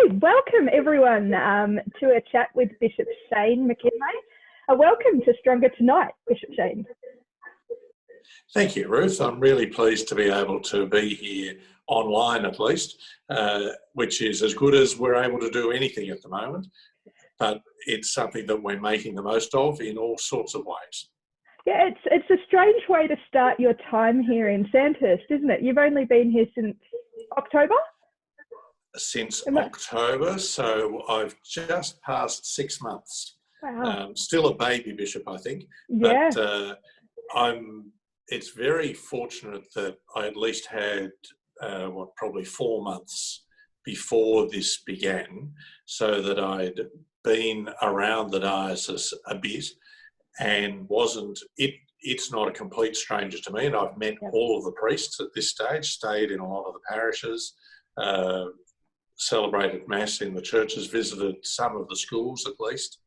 Okay, welcome everyone to a chat with Bishop Shane Mackinley. Welcome to Stronger Tonight, Bishop Shane. Thank you, Ruth. I'm really pleased to be able to be here online at least, which is as good as we're able to do anything at the moment, but it's something that we're making the most of in all sorts of ways. Yeah, it's a strange way to start your time here in Sandhurst, isn't it? You've only been here since October? Since October, so I've just passed 6 months. Wow. Still a baby, Bishop, I think. Yeah. But it's very fortunate that I at least had, probably 4 months before this began, so that I'd been around the diocese a bit and it's not a complete stranger to me, and I've met all of the priests at this stage, stayed in a lot of the parishes, celebrated Mass in the churches, visited some of the schools at least,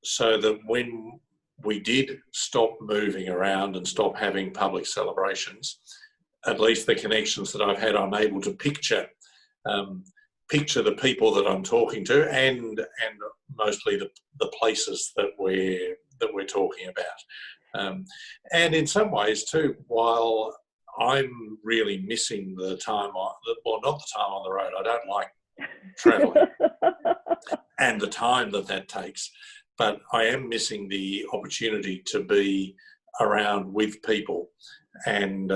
so that when we did stop moving around and stop having public celebrations, at least the connections that I've had, I'm able to picture the people that I'm talking to and mostly the places that we're talking about. And in some ways too, while I'm really missing the time not the time on the road. I don't like travelling and the time that takes, but I am missing the opportunity to be around with people and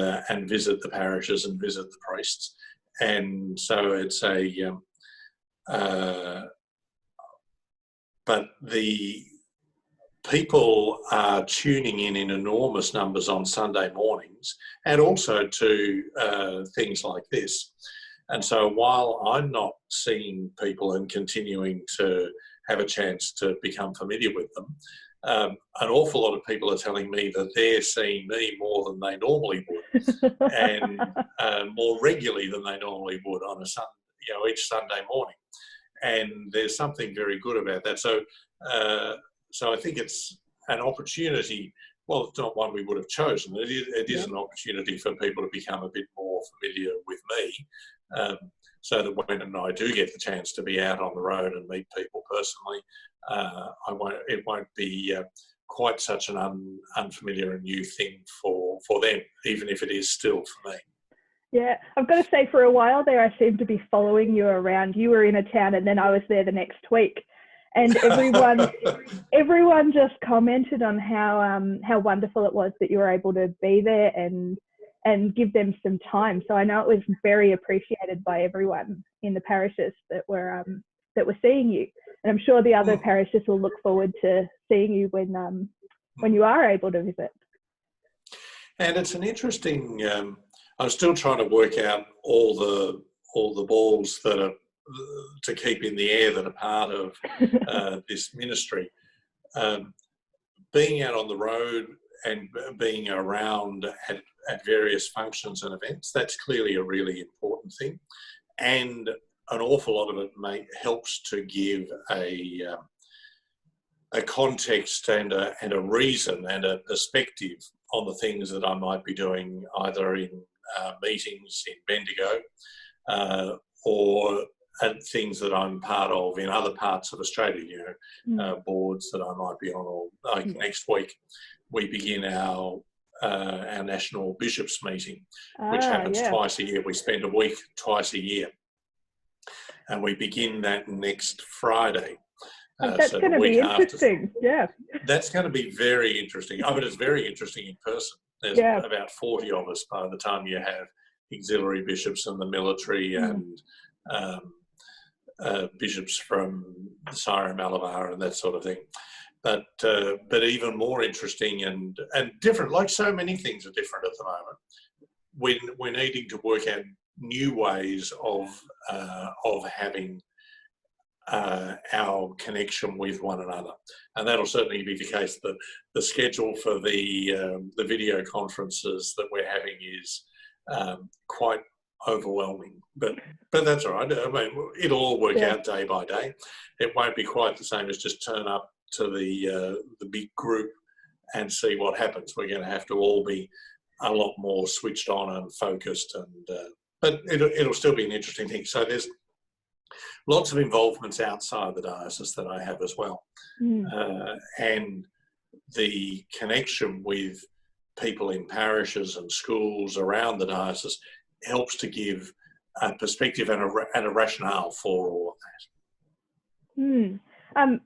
visit the parishes and visit the priests. And so it's but the people are tuning in enormous numbers on Sunday mornings and also to things like this. And so while I'm not seeing people and continuing to have a chance to become familiar with them, an awful lot of people are telling me that they're seeing me more than they normally would and more regularly than they normally would on each Sunday morning. And there's something very good about that. So I think it's an opportunity. Well, it's not one we would have chosen. It is an opportunity for people to become a bit more familiar with me, so that when I do get the chance to be out on the road and meet people personally, it won't be quite such an unfamiliar and new thing for them, even if it is still for me. Yeah, I've got to say, for a while there, I seemed to be following you around. You were in a town and then I was there the next week. And everyone just commented on how wonderful it was that you were able to be there and give them some time. So I know it was very appreciated by everyone in the parishes that were seeing you. And I'm sure the other parishes will look forward to seeing you when you are able to visit. And it's an interesting. I'm still trying to work out all the balls that are to keep in the air that are part of this ministry. Being out on the road and being around at various functions and events, that's clearly a really important thing. And an awful lot of it helps to give a context and a reason and a perspective on the things that I might be doing either in meetings in Bendigo or things that I'm part of in other parts of Australia, boards that I might be on. Or like next week, we begin our national bishops meeting, which happens twice a year. We spend a week twice a year, and we begin that next Friday. That's going to be interesting. That's going to be very interesting. I mean, it's very interesting in person. There's about 40 of us by the time you have auxiliary bishops and the military and bishops from the Syro Malabar and that sort of thing. But even more interesting and different, like so many things are different at the moment. We're needing to work out new ways of having our connection with one another, and that'll certainly be the case. That the schedule for the video conferences that we're having is quite overwhelming, but that's all right. I mean, it'll all work out day by day. It won't be quite the same as just turn up to the big group and see what happens. We're going to have to all be a lot more switched on and focused, and but it'll still be an interesting thing. So Lots of involvements outside the diocese that I have as well. And the connection with people in parishes and schools around the diocese helps to give a perspective and a rationale for all of that.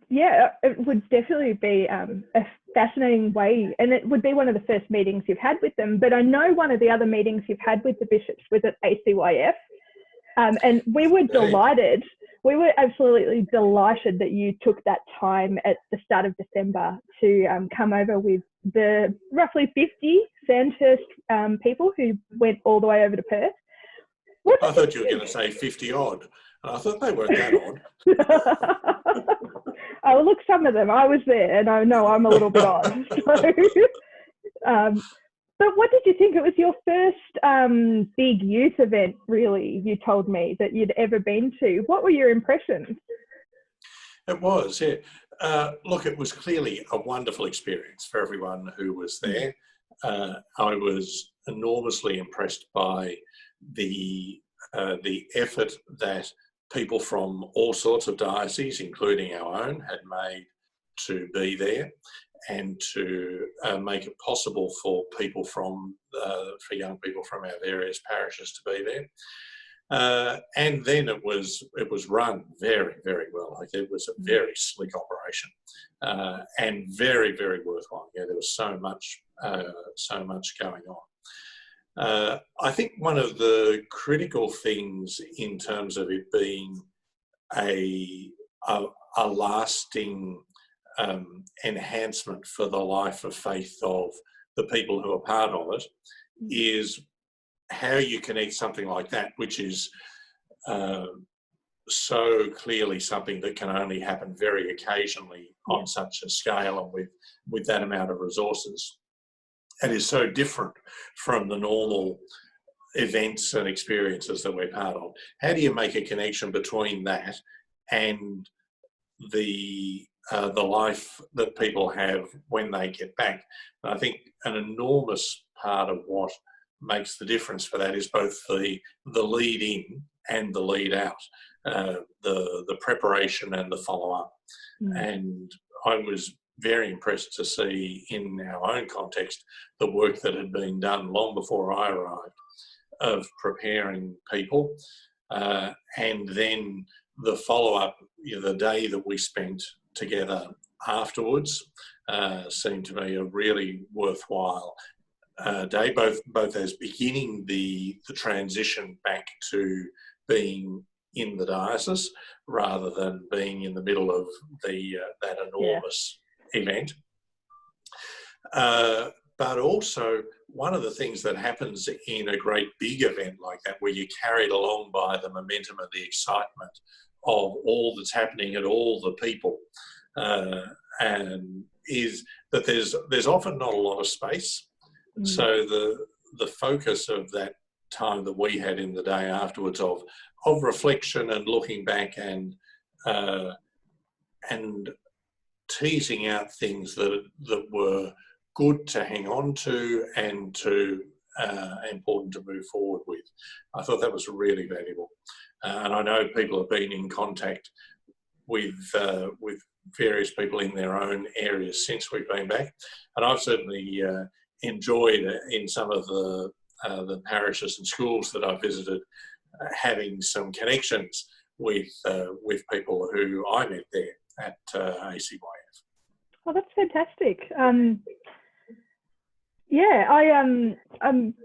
Yeah, it would definitely be a fascinating way, and it would be one of the first meetings you've had with them. But I know one of the other meetings you've had with the bishops was at ACYF, and we were delighted. We were absolutely delighted that you took that time at the start of December to come over with the roughly 50 Sandhurst people who went all the way over to Perth. I thought you were going to say 50 odd. And I thought they weren't that odd. Oh, look, some of them. I was there, and I know I'm a little bit odd. So, but what did you think? It was your first big youth event, really, you told me, that you'd ever been to. What were your impressions? It was, yeah. Look, it was clearly a wonderful experience for everyone who was there. I was enormously impressed by the effort that people from all sorts of dioceses, including our own, had made to be there and to make it possible for people from for young people from our various parishes to be there. And then it was run very, very well. Like, it was a very slick operation and very, very worthwhile. Yeah, there was so much going on. I think one of the critical things in terms of it being a lasting enhancement for the life of faith of the people who are part of it is how you connect something like that, which is so clearly something that can only happen very occasionally on such a scale and with that amount of resources. And is so different from the normal events and experiences that we're part of. How do you make a connection between that and the life that people have when they get back? And I think an enormous part of what makes the difference for that is both the lead in and the lead out, the preparation and the follow up. And I was very impressed to see in our own context the work that had been done long before I arrived of preparing people, and then the follow-up, the day that we spent together afterwards seemed to me a really worthwhile day, both as beginning the transition back to being in the diocese rather than being in the middle of that enormous event. But also, one of the things that happens in a great big event like that, where you're carried along by the momentum and the excitement of all that's happening and all the people, and is that there's often not a lot of space. So the focus of that time that we had in the day afterwards of reflection and looking back and teasing out things that were good to hang on to and to important to move forward with. I thought that was really valuable. And I know people have been in contact with various people in their own areas since we've been back. And I've certainly enjoyed in some of the parishes and schools that I've visited having some connections with people who I met there at ACYF. Oh, that's fantastic. I'm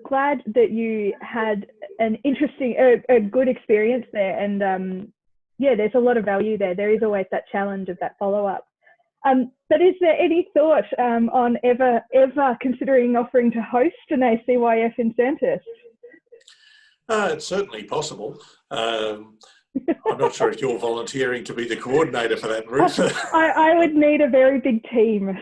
glad that you had an interesting, a good experience there, and there's a lot of value there. There is always that challenge of that follow-up. But is there any thought on ever considering offering to host an ACYF in Sandhurst? It's certainly possible. I'm not sure if you're volunteering to be the coordinator for that, Ruth. I would need a very big team.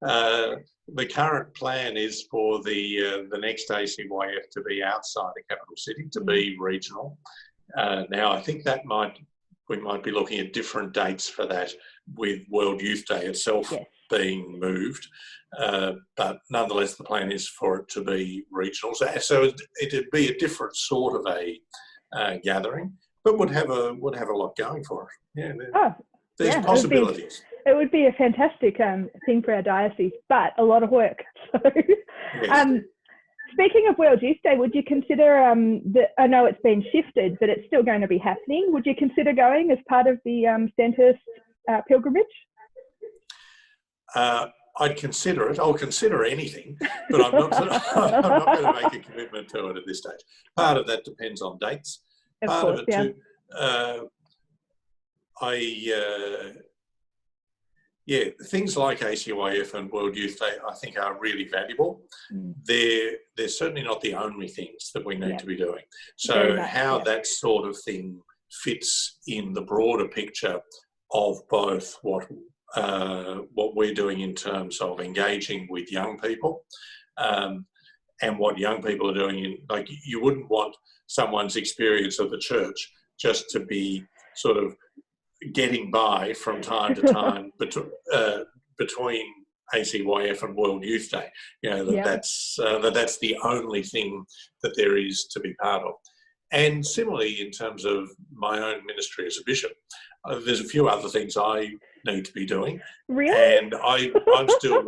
The current plan is for the next ACYF to be outside the capital city, to be regional. Now, I think we might be looking at different dates for that, with World Youth Day itself being moved. But nonetheless, the plan is for it to be regional. So it'd be a different sort of a gathering, but would have a lot going for it. Yeah, there's yeah, possibilities. It would be a fantastic thing for our diocese, but a lot of work. So, Yes. Speaking of World Youth Day, would you consider I know it's been shifted, but it's still going to be happening. Would you consider going as part of the Sandhurst pilgrimage? I'd consider it. I'll consider anything, but I'm not going to make a commitment to it at this stage. Part of that depends on dates. Part of it too. Things like ACYF and World Youth Day, I think, are really valuable. They're certainly not the only things that we need to be doing. So how that sort of thing fits in the broader picture of both what we're doing in terms of engaging with young people, and what young people are doing. Like, you wouldn't want someone's experience of the church just to be sort of getting by from time to time between ACYF and World Youth Day. That's the only thing that there is to be part of. And similarly, in terms of my own ministry as a bishop, there's a few other things I need to be doing. Really? And I'm still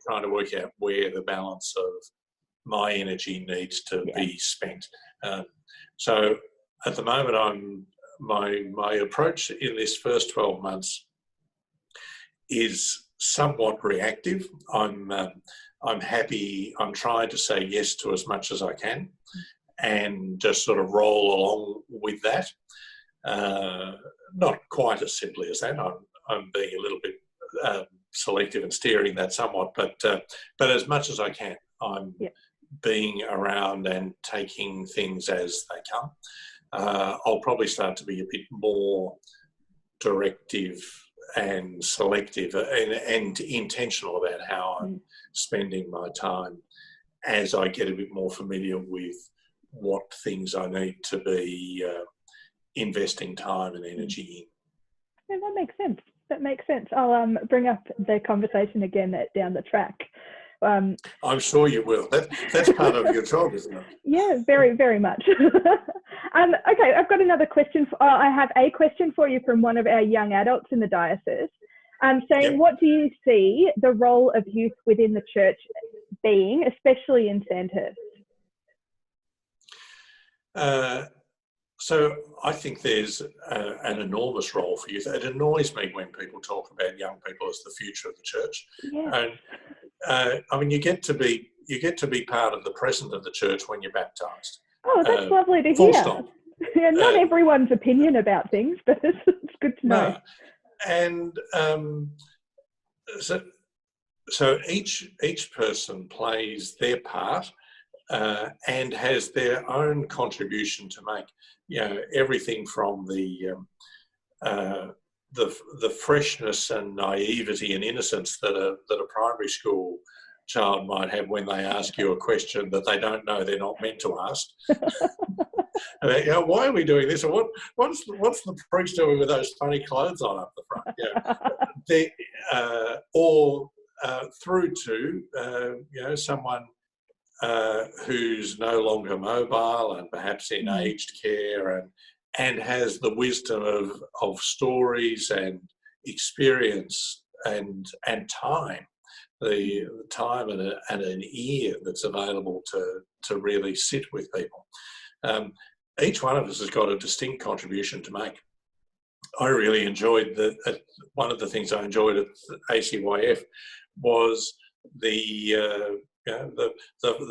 trying to work out where the balance of my energy needs to be spent. So at the moment, my approach in this first 12 months is somewhat reactive. I'm happy. I'm trying to say yes to as much as I can, and just sort of roll along with that. Not quite as simply as that. I'm being a little bit selective and steering that somewhat, but as much as I can, I'm being around and taking things as they come. I'll probably start to be a bit more directive and selective and intentional about how I'm spending my time as I get a bit more familiar with what things I need to be investing time and energy in. Yeah, that makes sense. I'll bring up the conversation again down the track. I'm sure you will. That's part of your job, isn't it? Yeah, very, very much. Okay, I've got another question. I have a question for you from one of our young adults in the diocese, saying, what do you see the role of youth within the church being, especially in Sandhurst? So I think there's an enormous role for youth. It annoys me when people talk about young people as the future of the church. Yeah. And I mean, you get to be part of the present of the church when you're baptised. Oh, that's lovely to full hear. stop. Yeah, not everyone's opinion about things, but it's good to know. No. And so each person plays their part and has their own contribution to make. Everything from the freshness and naivety and innocence that a primary school child might have when they ask you a question that they don't know they're not meant to ask. Why are we doing this? Or what's the priest doing with those funny clothes on up the front? Or through to someone who's no longer mobile and perhaps in aged care and has the wisdom of stories and experience and time, the time and an ear that's available to really sit with people. Each one of us has got a distinct contribution to make. I really enjoyed one of the things I enjoyed at ACYF was the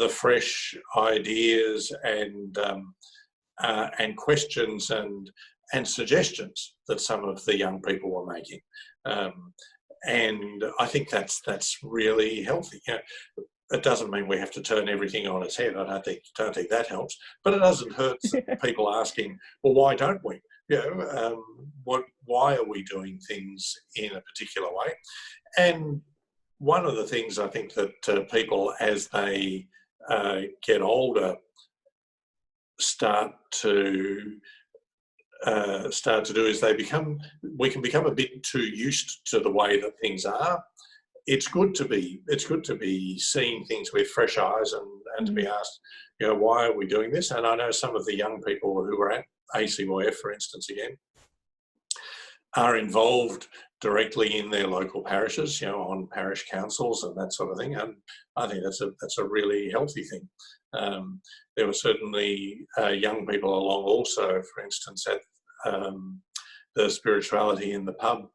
fresh ideas and questions and suggestions that some of the young people were making, and I think that's really healthy. It doesn't mean we have to turn everything on its head. I don't think that helps, but it doesn't hurt people asking, well, why don't we? Why are we doing things in a particular way? And one of the things I think that people, as they get older, start to do is we can become a bit too used to the way that things are. It's good to be seeing things with fresh eyes and to be asked, why are we doing this? And I know some of the young people who were at ACYF, for instance, again, are involved directly in their local parishes, on parish councils and that sort of thing. And I think that's a really healthy thing. There were certainly young people along also, for instance, at the spirituality in the pub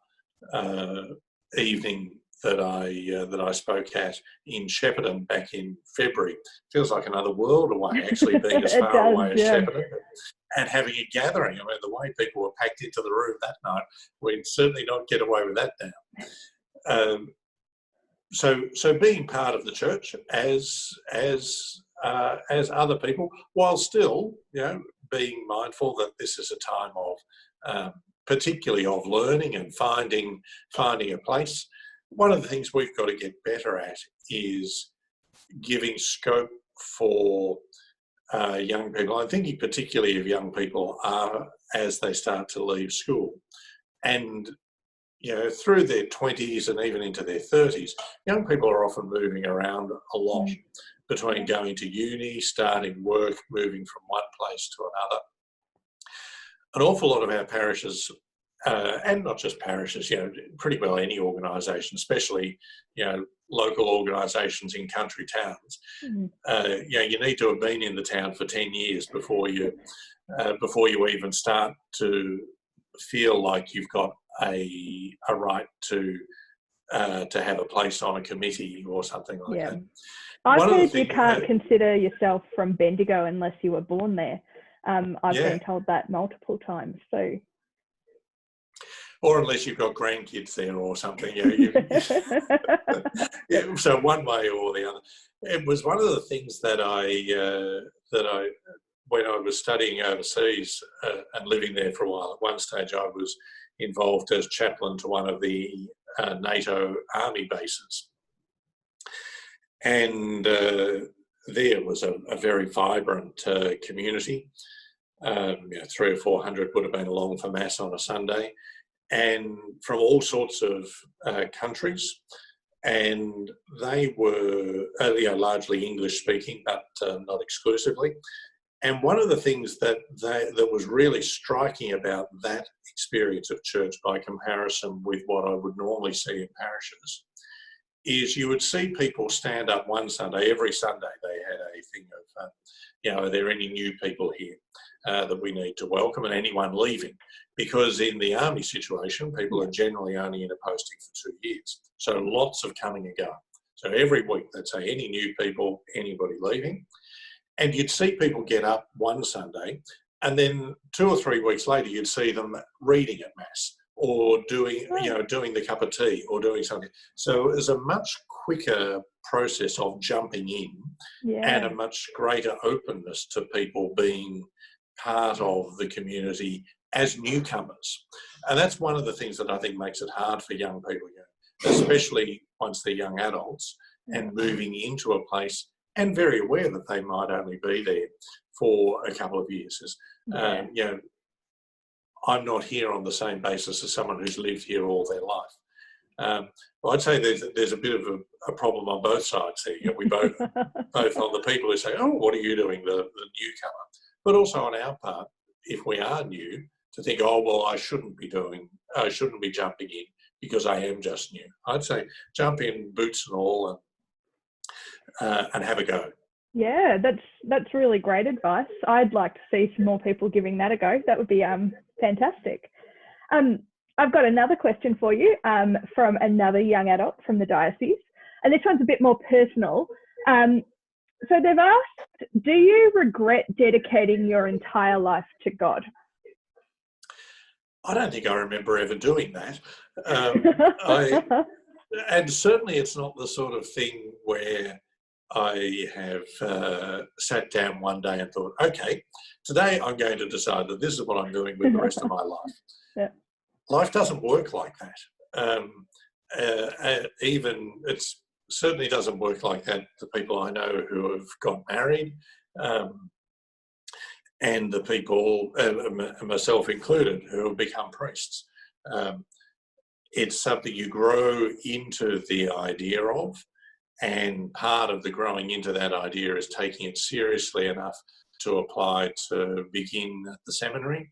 evening that I spoke at in Shepparton back in February. Feels like another world away, actually, being as far away as Shepparton. And having a gathering. I mean, the way people were packed into the room that night, we'd certainly not get away with that now. So being part of the church as other people, while still, being mindful that this is a time of, particularly of learning and finding a place. One of the things we've got to get better at is giving scope for young people. I'm thinking particularly of young people as they start to leave school. And, through their 20s and even into their 30s, young people are often moving around a lot between going to uni, starting work, moving from one place to another. An awful lot of our parishes, and not just parishes, pretty well any organisation, especially, local organisations in country towns, you need to have been in the town for 10 years before you even start to feel like you've got a right to have a place on a committee or something like that. I've heard you can't consider yourself from Bendigo unless you were born there. I've been told that multiple times. Or unless you've got grandkids there or something. So one way or the other. It was one of the things that I when I was studying overseas and living there for a while, at one stage I was involved as chaplain to one of the NATO army bases. And there was a very vibrant community. 300 or 400 would have been along for Mass on a Sunday, and from all sorts of countries. And they were largely English speaking, but not exclusively. And one of the things that was really striking about that experience of church by comparison with what I would normally see in parishes is you would see people stand up one Sunday. Every Sunday they had a thing of, are there any new people here that we need to welcome, and anyone leaving? Because in the army situation, people are generally only in a posting for 2 years. So lots of coming and going. So every week they'd say any new people, anybody leaving. And you'd see people get up one Sunday, and then 2 or 3 weeks later you'd see them reading at Mass or doing the cup of tea or doing something. So it was a much quicker process of jumping in and a much greater openness to people being part of the community as newcomers. And that's one of the things that I think makes it hard for young people, especially once they're young adults and moving into a place and very aware that they might only be there for a couple of years. I'm not here on the same basis as someone who's lived here all their life. I'd say there's a bit of a problem on both sides there. We both on the people who say, "Oh, what are you doing?" the newcomer, but also on our part, if we are new, to think, "Oh, well, I shouldn't be jumping in because I am just new." I'd say jump in, boots and all, and have a go. Yeah, that's really great advice. I'd like to see some more people giving that a go. That would be fantastic. I've got another question for you from another young adult from the diocese, and this one's a bit more personal. So they've asked, do you regret dedicating your entire life to God? I don't think I remember ever doing that. And certainly it's not the sort of thing where I have sat down one day and thought, okay, today I'm going to decide that this is what I'm doing with the rest of my life. Yeah. Life doesn't work like that. It certainly doesn't work like that. The people I know who have got married, and the people, myself included, who have become priests. It's something you grow into the idea of, and part of the growing into that idea is taking it seriously enough to apply to begin at the seminary.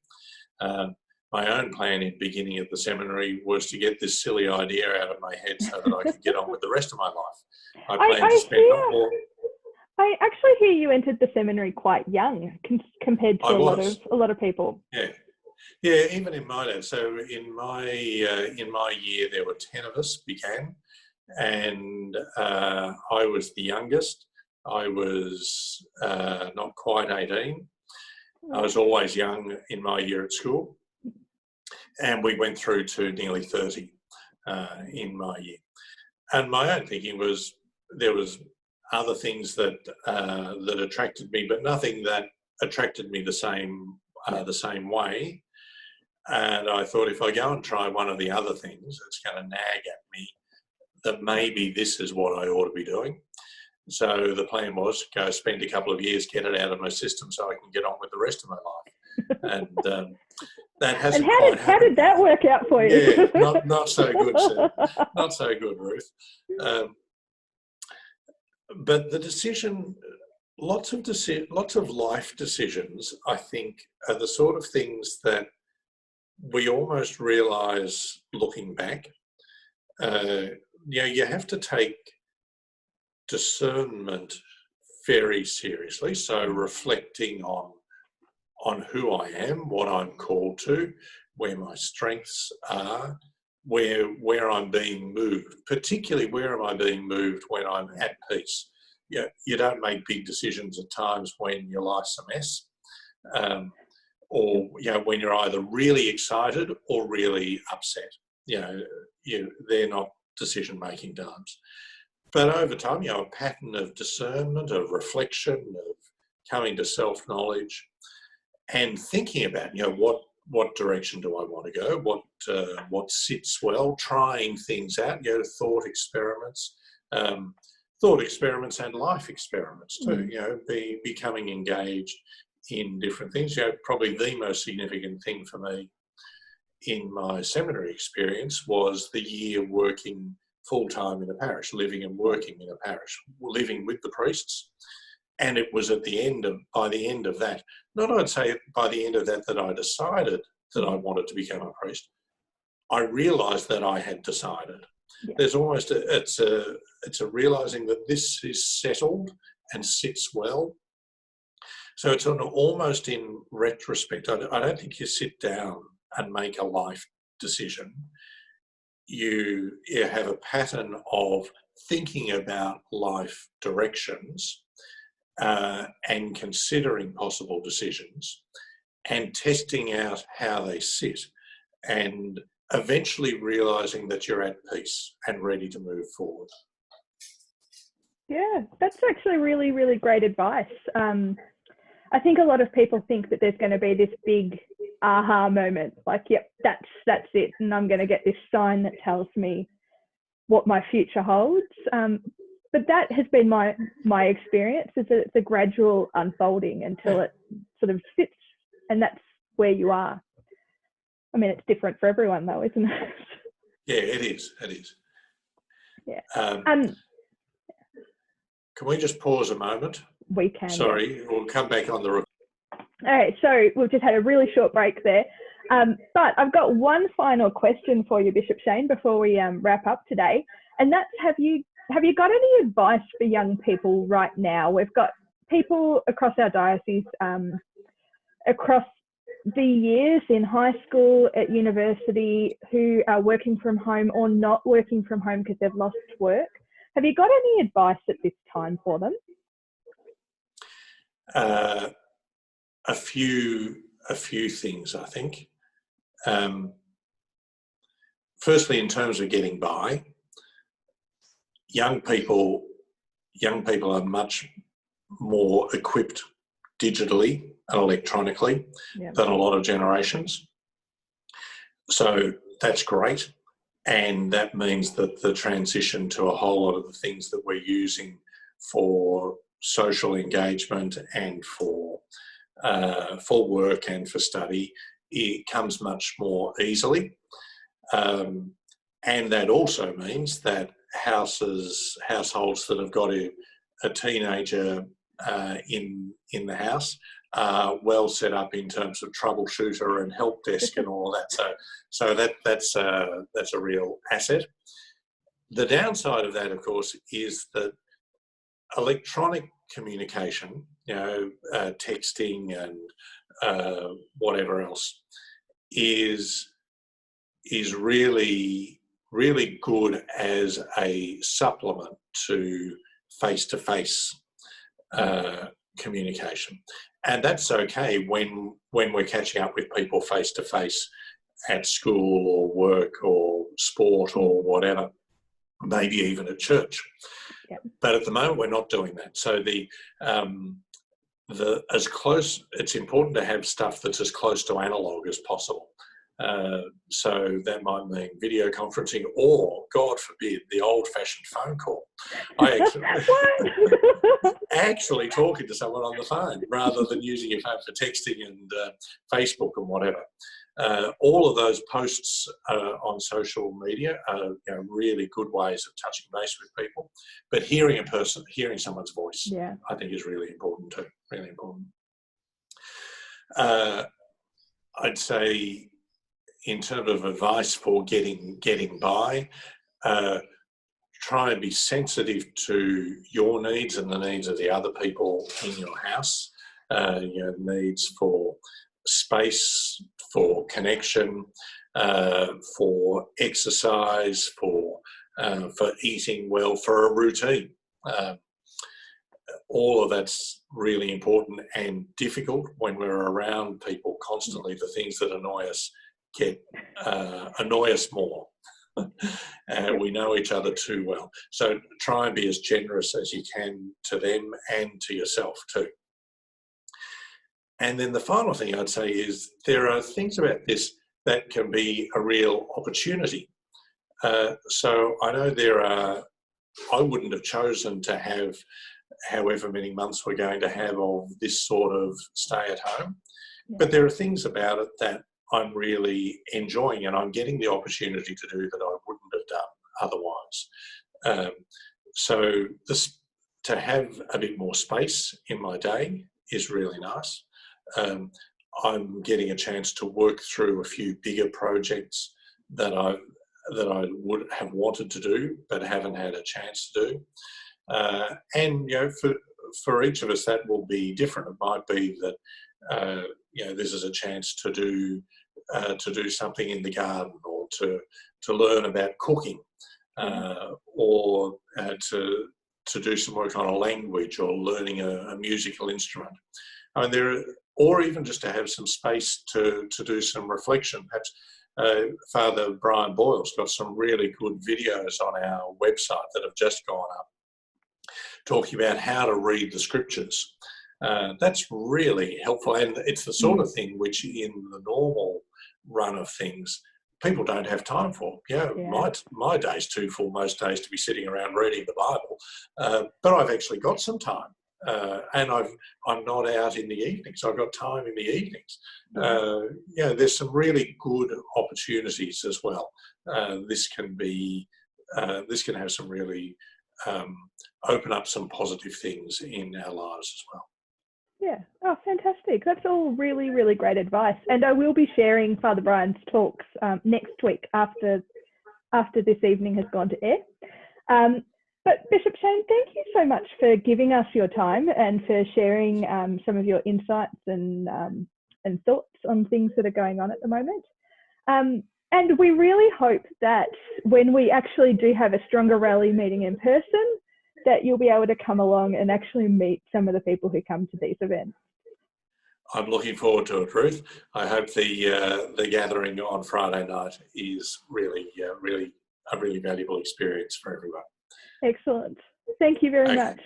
My own plan in beginning at the seminary was to get this silly idea out of my head so that I could get on with the rest of my life. I planned to spend not more. I actually hear you entered the seminary quite young compared to a lot of people. Yeah, even in my day. So in my year, there were 10 of us began, and I was the youngest. I was not quite 18. I was always young in my year at school, and we went through to nearly 30 in my year. And my own thinking was there was other things that attracted me, but nothing that attracted me the same way. And I thought, if I go and try one of the other things, it's going to nag at me that maybe this is what I ought to be doing. So the plan was go spend a couple of years, get it out of my system so I can get on with the rest of my life. And that hasn't quite happened. How did that work out for you? Yeah, not so good, sir. Not so good, Ruth. But the decision, lots of life decisions, I think, are the sort of things that we almost realise looking back. You have to take discernment very seriously. So reflecting on who I am, what I'm called to, where my strengths are, where I'm being moved, particularly where am I being moved when I'm at peace. You don't make big decisions at times when your life's a mess. Or when you're either really excited or really upset. They're not decision-making times. But over time, a pattern of discernment, of reflection, of coming to self-knowledge, and thinking about what direction do I want to go, what sits well, trying things out, thought experiments and life experiments too. Becoming engaged in different things. Probably the most significant thing for me in my seminary experience was the year working full-time in a parish, living and working in a parish, living with the priests. And it was by the end of that, I'd say by the end of that I decided that I wanted to become a priest. I realised that I had decided. Yeah. There's almost it's a realising that this is settled and sits well. So it's almost in retrospect. I don't think you sit down and make a life decision. You have a pattern of thinking about life directions and considering possible decisions and testing out how they sit and eventually realising that you're at peace and ready to move forward. Yeah, that's actually really, really great advice. I think a lot of people think that there's going to be this big aha moment, like, yep, that's it, and I'm going to get this sign that tells me what my future holds. But that has been my experience, is that it's a gradual unfolding until it sort of sits, and that's where you are. I mean, it's different for everyone though, isn't it? Yeah, it is. Yeah. Can we just pause a moment? We can. Sorry, we'll come back on the... All right, so we've just had a really short break there. But I've got one final question for you, Bishop Shane, before we wrap up today. And that's, have you got any advice for young people right now? We've got people across our diocese, across the years in high school, at university, who are working from home or not working from home because they've lost work. Have you got any advice at this time for them? A few things, I think. Firstly, in terms of getting by, young people are much more equipped digitally and electronically than a lot of generations. So that's great. And that means that the transition to a whole lot of the things that we're using for social engagement and for work and for study, it comes much more easily. And that also means that households that have got a teenager in the house are well set up in terms of troubleshooter and help desk and all of that. So that's a real asset. The downside of that, of course, is that electronic communication, texting and whatever else, is really, really good as a supplement to face-to-face communication. And that's okay when we're catching up with people face-to-face at school or work or sport or whatever, maybe even at church. Yep. But at the moment, we're not doing that. So it's important to have stuff that's as close to analog as possible. So that might mean video conferencing or, God forbid, the old-fashioned phone call. Actually talking to someone on the phone rather than using your phone for texting and Facebook and whatever. All of those posts on social media are really good ways of touching base with people. But hearing someone's voice, I think is really important too, really important. I'd say in terms of advice for getting by, try and be sensitive to your needs and the needs of the other people in your house. Needs for space, for connection, for exercise, for eating well, for a routine. All of that's really important and difficult when we're around people constantly. The things that annoy us annoy us more. We know each other too well. So try and be as generous as you can to them and to yourself too. And then the final thing I'd say is there are things about this that can be a real opportunity. So I know I wouldn't have chosen to have however many months we're going to have of this sort of stay at home, but there are things about it that I'm really enjoying and I'm getting the opportunity to do that I wouldn't have done otherwise. So to have a bit more space in my day is really nice. I'm getting a chance to work through a few bigger projects that I would have wanted to do but haven't had a chance to do. And for each of us that will be different. It might be that this is a chance to do something in the garden, or to learn about cooking, or to do some work on a language or learning a musical instrument. I mean, or even just to have some space to do some reflection. Perhaps Father Brian Boyle's got some really good videos on our website that have just gone up, talking about how to read the scriptures. That's really helpful, and it's the sort of thing which in the normal run of things people don't have time for. My day's too full most days to be sitting around reading the Bible, but I've actually got some time, and I'm not out in the evenings. I've got time in the evenings. There's some really good opportunities as well. This can have some really open up some positive things in our lives as well. Yeah. Oh, fantastic. That's all really, really great advice. And I will be sharing Father Brian's talks next week after this evening has gone to air. But Bishop Shane, thank you so much for giving us your time and for sharing some of your insights and thoughts on things that are going on at the moment. And we really hope that when we actually do have a Stronger Rally meeting in person, that you'll be able to come along and actually meet some of the people who come to these events. I'm looking forward to it, Ruth. I hope the gathering on Friday night is really a really valuable experience for everyone. Excellent. Thank you very much.